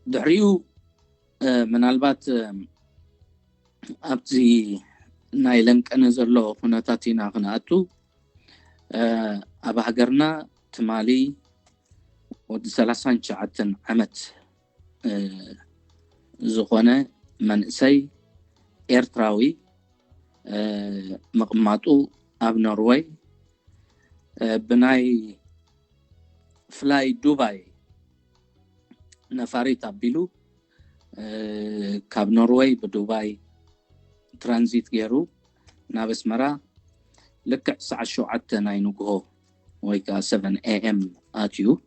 دحريو منالبات أبتي نايلنك أنا زرلو خناتاتينا خناتو أبا هجرنا تمالي ود 39 عمت زخونة منسي إيرتراوي مقماتو أب نروي بناي فلاي دبي نفاري تابيلو كاب نروي بدبي ترانزيت غيرو نابس مرا لك ساعة شوعت ناينوغو ويكا 7 AM آتيو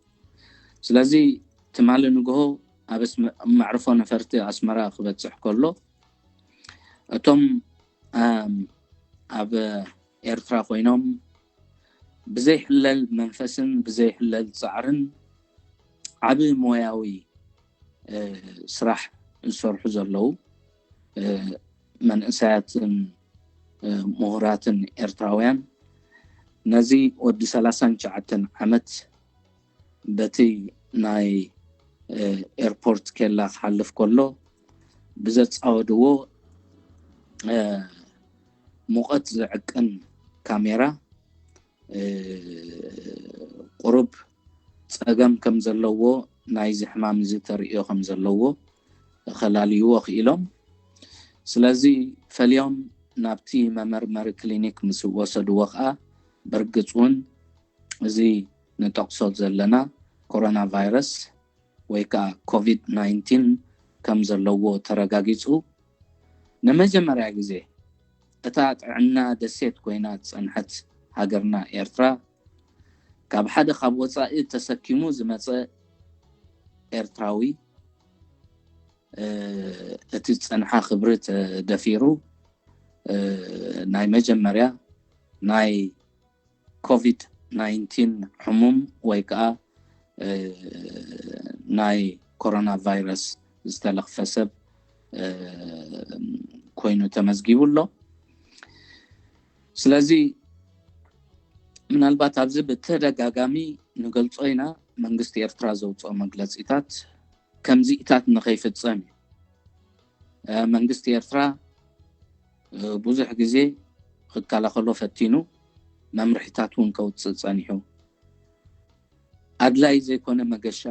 سلازي تمالي نوغو أبس معرفو نفرتي أسمرا خبت سحكولو أتوم أب إرترا خوينوم بزي حلال منفسن بزي حلال صعرن عبي موياوي سراح السرح زرلو من إنسات مهرات إرتراويان نزي ود 39 عمت بتي ناي إيربورت كلا حلف كله بزت أودو موقت زعقن كاميرا قرب صقم كم زلوو ناي زحمام زي تريو كم زلوو خلاليو خيلهم سلازي فاليوم نابتي ممرمر كلينيك مسوسدو وخا برقصون زي نتقصد زلنا كورونا فيروس ويكا كوفيد 19 كم زلوو ترغاغيصو نمجمريا غزي እታት ዕና ደሴት ኮይናት ጸንሐት ሃገርና ኤርትራ ካብ ሓደ ካብ ወጻኢ ተሰኪሙ ዝመጸ ኤርትራዊ እቲ ጸንሐ خبرت ደፊሩ ናይ መጀመርያ ናይ ኮቪድ 19 ሕሙም ወይ ከዓ ናይ ኮሮና ቫይረስ ዝተለኽፈ ሰብ ኮይኑ ተመዝጊቡሎ ስለዚህ ምናልባት ኣብዚ በተደጋጋሚ ንገልጾይና መንግስት ኤርትራ ዘውጽኦ መግለጺታት ከምዚ ኢታት ንኸይፍጸም መንግስት ኤርትራ ብዙሕ ግዜ ክከላኸሎ ፈቲኑ መምርሒታት ውን ከውፅእ ጸኒሑ ኣድላይ ዘይኮነ መገሻ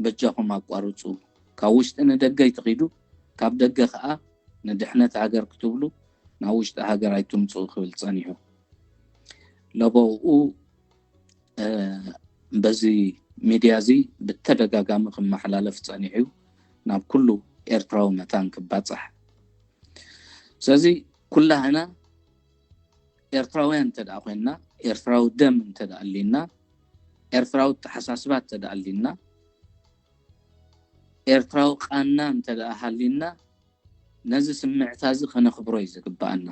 በጃኹም ኣቋርጹ ካብ ውሽጢ ንደገ ይትኺዱ ካብ ደገ ከዓ ንድሕነት ሃገር ክትብሉ ናብ ውሽጢ ሃገር ኣይትምጹ ክብል ጸኒሑ ለቦኡ በዚ ሚድያ ዚ ብተደጋጋሚ ክመሓላለፍ ጸኒሑ ናብ ኩሉ ኤርትራዊ መታን ክባጽሕ ስለዚ ኩላህና ኤርትራውያን ተደኣ ኮይና ኤርትራዊ ደም ተደኣሊና ኤርትራዊ ተሓሳስባት ተደኣሊና ኤርትራዊ ቃና ተደኣሃሊና ነዚ ስምዕታዚ ከነኽብሮ ይዝግባአና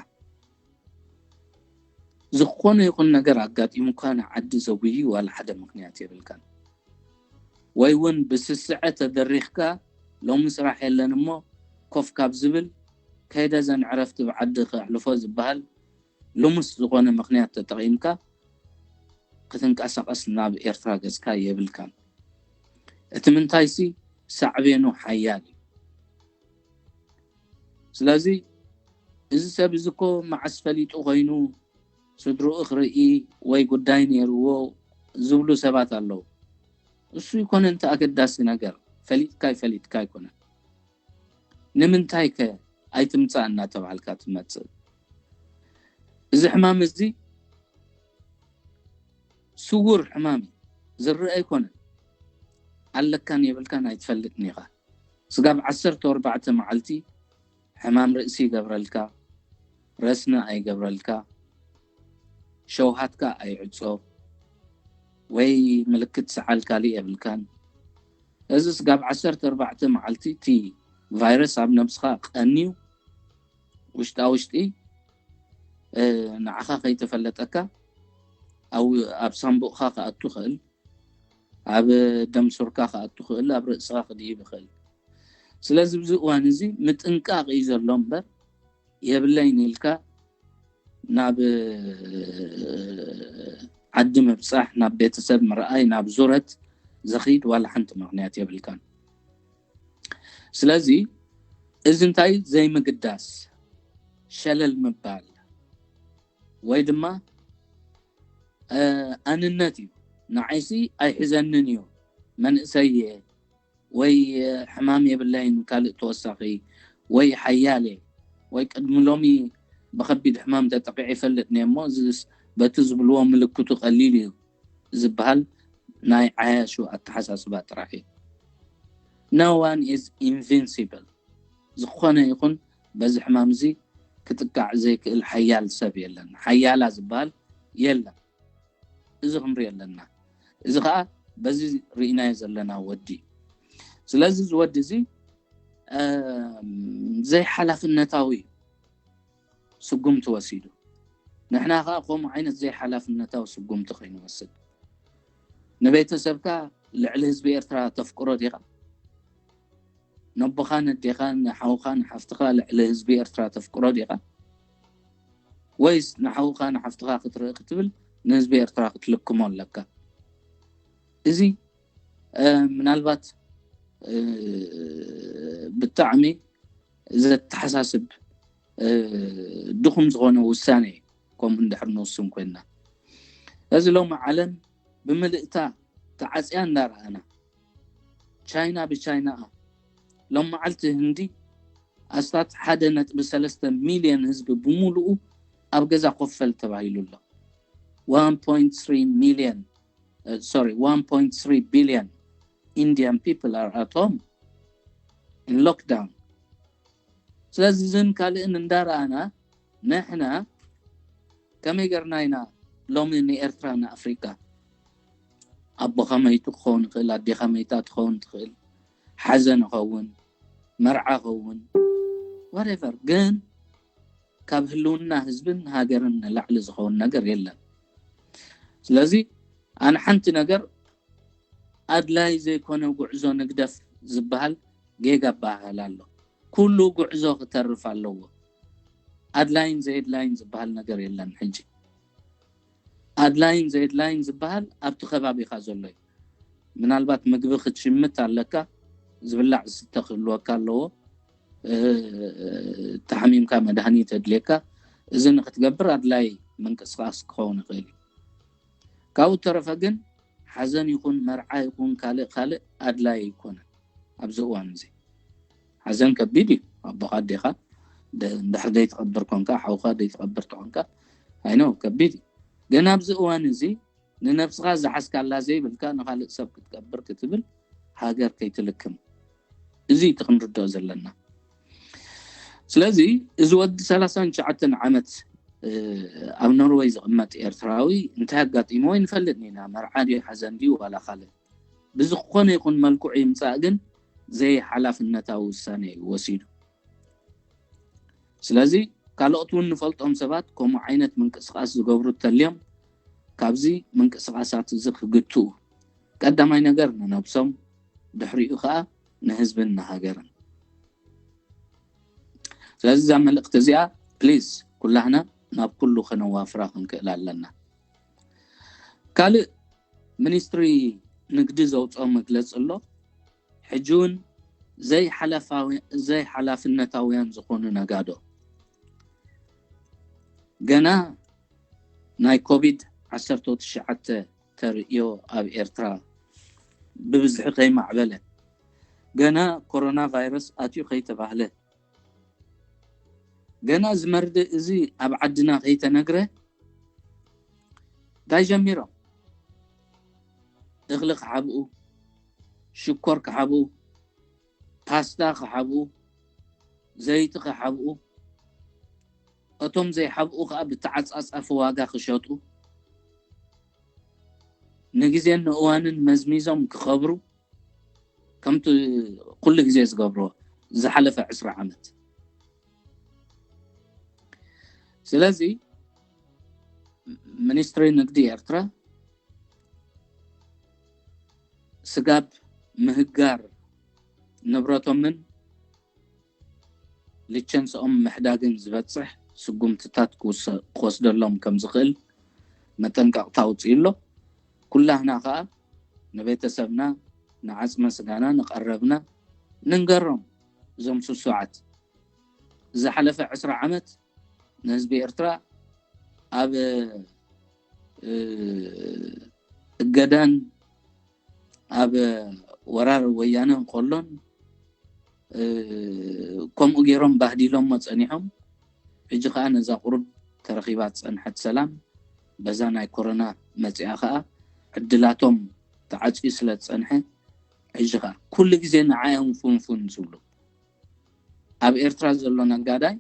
ዝኾነ ይኹን ነገር ኣጋጢሙካን ዓዲ ዘጉይ ዋላ ሓደ ምክንያት የብልካን ወይ ውን ብስስዐ ተደሪኽካ ሎሚ ስራሕ የለን እሞ ኮፍ ካብ ዝብል ከይደ ዘንዕረፍቲ ብዓዲ ክሕልፎ ዝበሃል ልሙስ ዝኾነ ምክንያት ተጠቒምካ ክትንቀሳቐስ ናብ ኤርትራ ገጽካ የብልካን እቲ ምንታይሲ ሳዕቤኑ ሓያል ስለዚ እዚ ሰብ ዝኮ ማዓስ ፈሊጡ ኮይኑ ስድሩኡ ክርኢ ወይ ጉዳይ ነይርዎ ዝብሉ ሰባት ኣለዉ እሱ ይኮነ እንተ ኣገዳሲ ነገር ፈሊጥካ ይኮነ ንምንታይ ከ ኣይትምጻእ እናተባሃልካ ትመጽእ እዚ ሕማም እዚ ስውር ሕማም ዝርአ ይኮነ ኣለካን የብልካን ኣይትፈልጥን ኢኻ ስጋብ 14 መዓልቲ حمام رئيسي قبرلكا رسنا أي قبرلكا شوهاتكا أي عدسو وي ملكت سعالكا لي قبلكان إذا سقاب 14 معلتي تي فيروس عب نبسخا قنيو وشتي نعخا خي تفلتكا أو أب صنبوخا خاقتو خل أب دم سركا خاقتو خل أب رئيسا خديه بخل ስለዚህ ብዙ ዋንዚ ምጥንቃቅ ይዘሎም በር የብለይን ኢልካ ናብ ዓዲ ምብጻሕ ናብ ቤተሰብ ምርኣይ ናብ ዙረት ዘኺድ ዋላ ሓንቲ ምክንያት የብልካን ስለዚህ እዚ እንታይ ዘይ ምግዳስ ሸለል ምባል ወይ ድማ አንነት እዩ ንዓይሲ ኣይሕዘንን እዩ መንእሰይ ወይ ሕማም የብላይን ካልእ ተወሳኺ ወይ ሓያሌ ወይ ቅድሚ ሎሚ በከቢድ ሕማም ተጠቂዕ ይፈልጥ ነሞ በቲ ዝብልዎ ምልክቱ ቀሊል እዩ ዝበሃል ናይ ዓያሹ አተሓሳስባ ጥራሕ እዩ no one is invincible ዝኾነ ይኹን በዚ ሕማም እዚ ክትቃዕ ዘይክእል ሓያል ሰብ የለን ሓያላ ዝበሃል የለን እዚ ክንሪኦ ኣለና እዚ ከዓ በዚ ርኢናዮ ዘለና ወዲ ስለዚ ዝወዲ እዚ ዘይ ሓላፍነታዊ ስጉምቲ ወሲዱ ንሕና ከዓ ከምኡ ዓይነት ዘይ ሓላፍነታዊ ስጉምቲ ኮይኑ ወስድ ንቤተሰብካ ልዕሊ ህዝቢ ኤርትራ ተፍቅሮ ዲኻ ነቦኻ ነዴኻ ንሓውኻ ንሓፍትኻ ልዕሊ ህዝቢ ኤርትራ ተፍቅሮ ዲኻ ወይስ ንሓውኻ ንሓፍትኻ ክትርኢ ክትብል ንህዝቢ ኤርትራ ክትልክሞ ኣለካ እዚ ምናልባት ብጣዕሚ ዘተሓሳስብ ድኹም ዝኾነ ውሳኔ ከምኡ እንድሕር ንወስን ኮይና እዚ ሎሚ ዓለም ብምልእታ ተዓፅያ እንዳረኣና ቻይና ብቻይና ሎም መዓልቲ ህንዲ ኣስታት 1.3 ሚልዮን ህዝቢ ብሙሉኡ ኣብ ገዛ ኮፈል ተባሂሉ ኣሎ 1.3 billion Indian people are at home in lockdown ስለዚህ ዝን ካልእን እንዳረኣና ንሕና ከመይ ገርናይና ሎሚ ንኤርትራ ንኣፍሪካ ኣቦኻ መይቱ ክኸውን ይኽእል ኣዴኻ መይታ ትኸውን ትኽእል ሓዘን ይኸውን መርዓ ይኸውን whatever ግን ካብ ህልውና ህዝብን ሃገርን ንላዕሊ ዝኸውን ነገር የለን ስለዚ ኣነ ሓንቲ ነገር ኣድላይ ዘይኮነ ጉዕዞ ንግደፍ ዝበሃል ጌጋ ባሃል ኣሎ ኩሉ ጉዕዞ ክተርፍ ኣለዎ ኣድላይን ዘይድላይን ዝበሃል ነገር የለን ሕጂ ኣድላይን ዘይድላይን ዝበሃል ኣብቲ ከባቢኻ ዘሎ እዩ ምናልባት ምግቢ ክትሽምት ኣለካ ዝብላዕ ዝተኽልወካ ኣለዎ ተሓሚምካ መድሃኒት ኣድልየካ እዚ ንክትገብር ኣድላይ ምንቅስቃስ ክኸውን ይኽእል ካብኡ ተረፈ ግን ሓዘን ይኹን መርዓ ይኹን ካልእ ኣድላይ ይኮነን ኣብዚ እዋን እዚ ሓዘን ከቢድ እዩ ኣቦኻ ኣዴኻ እንድሕር ዘይትቐብር ኮንካ ሓውኻ ዘይትቐብር ተኾንካ ኣይኖ ከቢድ እዩ ግን ኣብዚ እዋን እዚ ንነብስኻ ዝሓስካላ ዘይብልካ ንኻልእ ሰብ ክትቀብር ክትብል ሃገር ከይትልክም እዚ ትክንርድኦ ዘለና ስለዚ እዚ ወዲ 39 ዓመት ኣብ ኖርዌይ ዝቕመጥ ኤርትራዊ እንታይ ኣጋጢሞ ይንፈልጥ ኒና መርዓ ድዩ ሓዘን ድዩ ዋላ ካልእ ብዝኾነ ይኹን መልክዑ ይምፃእ ግን ዘይ ሓላፍነታዊ ውሳኔ ወሲዱ ስለዚ ካልኦት እውን ንፈልጦም ሰባት ከምኡ ዓይነት ምንቅስቃስ ዝገብሩ ተልዮም ካብዚ ምንቅስቃሳት እዚ ክግትኡ ቀዳማይ ነገር ንነብሶም ድሕሪኡ ከዓ ንህዝብን ንሃገርን ስለዚ እዛ መልእኽቲ እዚኣ ፕሊዝ ኩላህና ናብ ኩሉ ክነዋፍራ ክንክእል ኣለና ካልእ ሚኒስትሪ ንግዲ ዘውፅኦ መግለፂ ኣሎ ሕጂ እውን ዘይ ሓላፍነታውያን ዝኾኑ ነጋዶ ገና ናይ ኮቪድ-19 ተርእዮ ኣብ ኤርትራ ብብዝሒ ከይማዕበለ ገና ኮሮና ቫይረስ ኣትዩ ከይተባህለ ገና ዝመርድእ እዚ ኣብ ዓድና ከይተነግረ እንታይ ጀሚሮም እኽሊ ክሓብኡ ሽኮር ክሓብኡ ፓስታ ክሓብኡ ዘይቲ ክሓብኡ እቶም ዘይሓብኡ ከዓ ብተዓፃፃፊ ዋጋ ክሸጡ ንግዜን ንእዋንን መዝሚዞም ክኸብሩ ከምቲ ኩሉ ግዜ ዝገብሮ ዝሓለፈ 20 ዓመት ስለዚ ሚኒስትሪ ንግዲ ኤርትራ ስጋብ ምህጋር ንብረቶምን ልቸንስኦም ምሕዳግን ዝበፅሕ ስጉምትታት ክወስደሎም ከም ዝኽእል መጠንቀቕታ ኣውፂኡ ኣሎ ኩላህና ከዓ ንቤተሰብና ንዓፅመ ስጋና ንቀረብና ንንገሮም زم سوعات زحلف 10 عمت نزبي إرترا أب الجدان أب ورار ويانا قلون كم أجيرهم بهديلهم متصنعهم إجا أنا ذا قرب ترخيبات أنحت سلام بزانا كورونا متأخا عدلاتهم تعجي سلت أنحة إجا كل جزء نعاهم فون زولو أب إرترا زلونا قاداي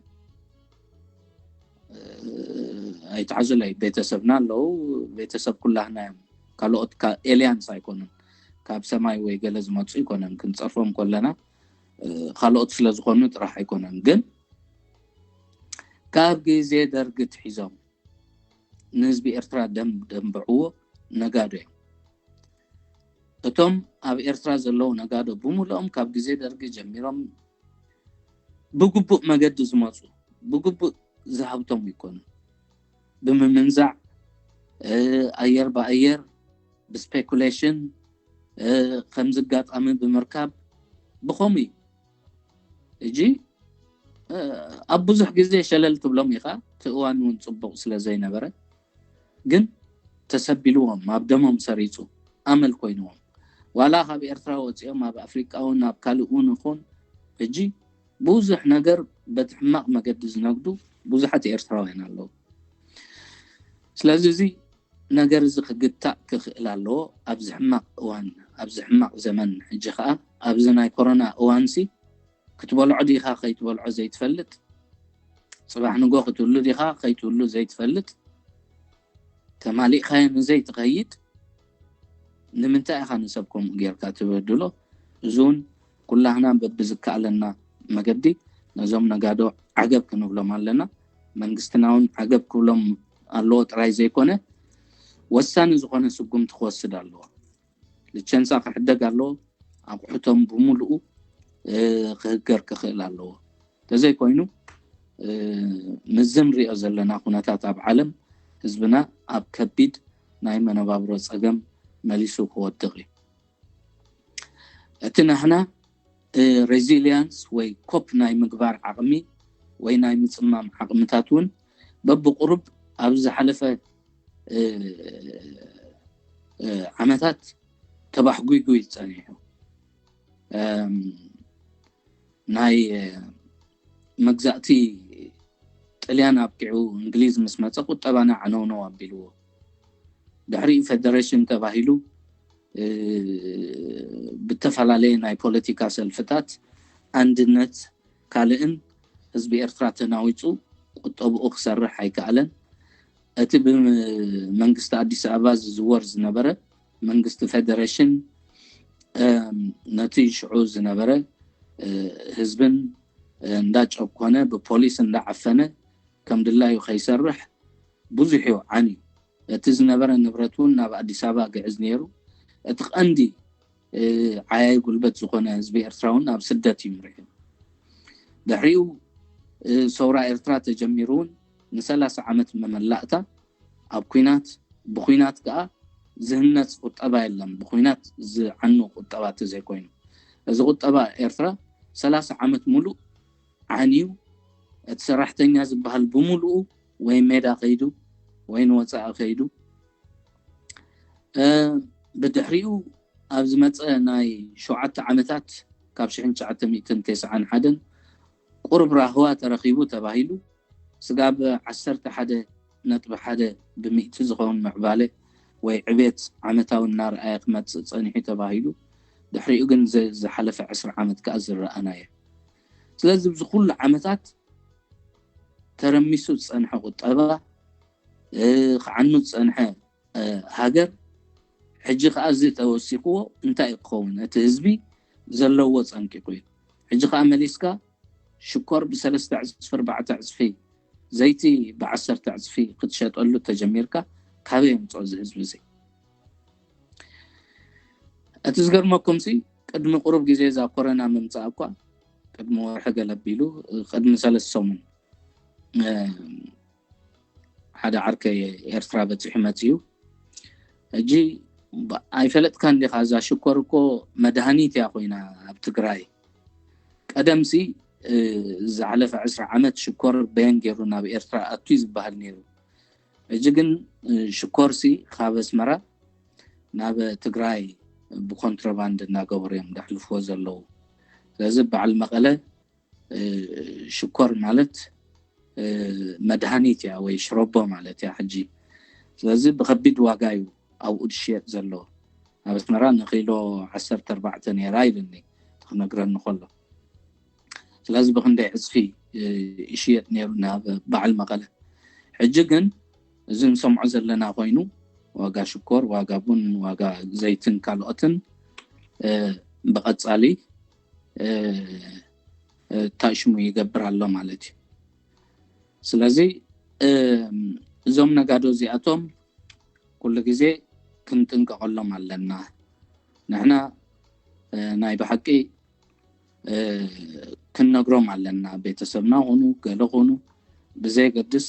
أي تعزلي بيتسبنا لو بيتسب كلها نايم كالوت كإليان سايكونن كاب سماي ويجلز ماتش يكونن كنت أفهم كلنا خالوت سلازخونو راح يكونن جن كاب جزء درجة حزام نسبي إرترا دم بعوه نقادو أتوم أب إرترا زلو نقادو بمولهم كاب جزء درجة جميرهم بقبو ما قد زماتو بقبو زهبتهم يكون بمنزع أير بأير بسبيكوليشن خمس قات أمن بمركب بخومي يجي أبوزح جزء شلل تبلهم يخا تقوان ونصبغ سلا زي نبرة جن تسبلوهم ما بدمهم سريتو أمل كوينهم ولا خبي إرترا وتيهم ما بأفريقيا أو نابكالون خون يجي بوزح نجر بتحمق ما قدز نقدو بوزحات إرترا هنا الله سلازي نجر زخ قطع كخيل الله أبزحمق وان أبزحمق زمن حجخاء أبزناي كورونا وانسي كتبول عدي خا خيتبول عزي تفلت صباح نقول ختولو دي خا خيتولو زي تفلت تمالي خاين زي تغيد نمنتا خا نسبكم غير كاتبدلو زون كلنا ببزكا لنا مقدي نزوم نقادو عقب كنبلهم لنا منقستناون عقب كلهم الله تراي زي كونه وسان زخونه سقم تخوسد الله لتشنسا حدق الله أبحثهم بملؤ خير كخيل الله تزي كوينو مزمري أزلنا خناتات أب عالم حزبنا أب كبيد نايم أنا بابروس أجم مليسو هو الدغي أتنا هنا resilience وي كوب ناي مقبار عقمي وي ناي مصمم عقمتاتون بب قرب أبز حلفة عمتات تبح قوي تصنيحو ناي مجزأتي طليان أبكعو إنجليز مسمى قطبانا عنونو أبيلو دحري فيدريشن تباهيلو بالتفعل علينا بوليتيكا سلفتات عندنت كالئن حزب إرترا تناويتو قطب أخسر حيكالن أتب منقست أديس أباز زور زنبرة منقست فيدريشن نتيج عوز زنبرة حزبن نداج أبقونا ببوليس ندعفنا كم دلله يخيسرح بوزيحيو عني تزنبرة نبرتون ناب أديس أبا قعز نيرو أتقندي عاي قلبت زخونا حزب إرتراون ناب سدات يمرحين دحريو صورة إرترا تجميرون نسلاس عامت مملأتا أب كوينات بخوينات كأ زهنت قطبا يلم بخوينات عنو قطبا تزي كوينو إذا قطبا إرترا سلاس عامت ملو عنيو اتسرحتين ياز بهال بملو وين ميدا قيدو وين وصاء قيدو بدحريو أبزمت ناي شوعات عامتات كابشحن شعات ميتن تسعان حدن قرب راهوا ترخيبو تباهيلو سقاب عسرت حدا نطب حدا بمئت زخون معباله ويعبيت عمتاو النار آيقمت صنيحي تباهيلو دحريقو جن زي حلف 10 عمت كأزر رأنايا سلازي بزخول عمتات ترميسو تصنحو قطبا عنو تصنحو هاجر حجي خازي توسيقو انتا يقوون اتهزبي زلوو تصنكي قوي حجي خامليسكا شكر بسلسة عزف 4 عزفي زيتي ب10 عزفي قد شاتقلو تجميركا كابي متعوز حزب زي اتزقر ماكمسي قدم قرب جيزي زا كورونا ممتاقوا قدم ورحة قلبيلو قدم سلس سومن حدا عركة إرترا بتحمتيو اجي اي فلت كان دي خازا شكركو مدهانيت يا خوينا بتقراي ቀደምሲ ዝዓለፈ 10 ዓመት ሽኮር በያን ገይሩ ናብ ኤርትራ ኣትዩ ዝበሃል ነይሩ እጂ ግን ሽኮርሲ ካብ ኣስመራ ናብ ትግራይ ብኮንትራባንድ እናገበሩ እዮም ዳሕልፍዎ ዘለዉ ስለዚ በዓል መቐለ ሽኮር ማለት መድሃኒት ያ ወይ ሽሮቦ ማለት ያ ሕጂ ስለዚ ብከቢድ ዋጋ እዩ ኣብኡ ዝሽየጥ ዘሎ ኣብ ኣስመራ ንኪሎ 14 ነይራ ኢልኒ ትክነግረኒ ከሎ ስለዚ ብክንደይ ዕፅፊ ይሽየጥ ነይሩ ናብ በዓል መቐለ ሕጂ ግን እዚ ንሰምዖ ዘለና ኮይኑ ዋጋ ሽኮር ዋጋ ቡን ዋጋ ዘይትን ካልኦትን ብቐጻሊ ታሽሙ ይገብር ኣሎ ማለት እዩ ስለዚ እዞም ነጋዶ እዚኣቶም ኩሉ ግዜ ክንጥንቀቐሎም ኣለና ንሕና ናይ ብሓቂ ክንነግሮም ኣለና ቤተሰብና ሆኑ ገለ ሆኑ ብዘይገድስ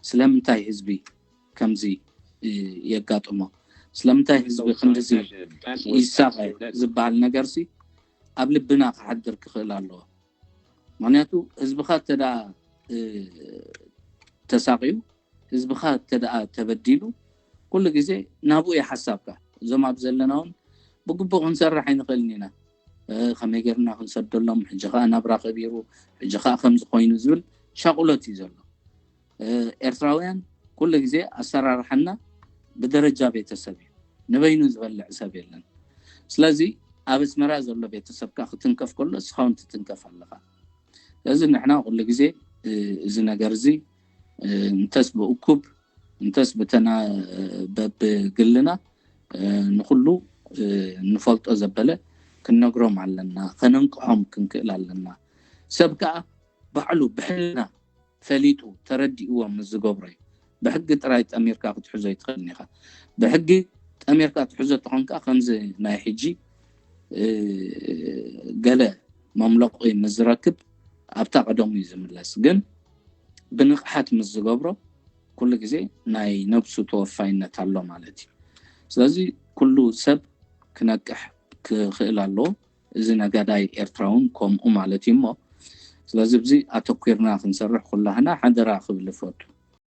ስለምንታይ ህዝቢ ከምዚ የጋጥሞ ስለምንታይ ህዝቢ ክንድዚ ይሳቀ ዝበሃል ነገርሲ ኣብ ልብና ክሓድር ክኽእል ኣለዎ ምክንያቱ ህዝብኻ ተዳ ተሳቂዩ ህዝብኻ ተዳ ተበዲሉ ኩሉ ግዜ ናብኡ ይሓሳብካ እዞም ኣብ ዘለናውን ብግቡእ ክንሰርሕ ኣይንኽእልን ኢና ከመይ ጌርና ክንሰደሎም ሕጂ ኸ ናብራ ከቢሩ ሕጂ ኸ ከምዚ ኮይኑ ዝብል ሻቁሎት እዩ ዘሎ ኤርትራውያን ኩሉ ግዜ ኣሰራርሓና ብደረጃ ቤተሰብ እዩ ንበይኑ ዝበልዕ ሰብ የለን ስለዚ ኣብ ኣስመራ ዘሎ ቤተሰብካ ክትንከፍ ከሎ እስኻውን ትትንከፍ ኣለኻ ስለዚ ንሕና ኩሉ ግዜ እዚ ነገር እዚ እንተስ ብእኩብ እንተስ በተና በብግልና ንኩሉ ንፈልጦ ዘበለ ክንነግሮም ኣለና ከነንቅሖም ክንክእል ኣለና ሰብ ከዓ ባዕሉ ብሕልና ፈሊጡ ተረዲእዎም ዝገብሮ እዩ ብሕጊ ጥራይ ጠሚርካ ክትሕዞ ይትኽእልኒ ኢኻ ብሕጊ ጠሚርካ ትሕዞ ተኾንካ ከምዚ ናይ ሕጂ ገለ መምለቂ ምዝረክብ ኣብታ ቀደሙ እዩ ዝምለስ ግን ብንቕሓት ምስ ዝገብሮ ኩሉ ግዜ ናይ ነብሱ ተወፋይነት ኣሎ ማለት እዩ ስለዚ ኩሉ ሰብ ክነቅሕ ክኽእል ኣለዎ እዚ ነጋዳይ ኤርትራውን ከምኡ ማለት እዩ እሞ ስለዚ ብዚ ኣተኲርና ክንሰርሕ ኩላህና ሓደራ ክብል ፈቱ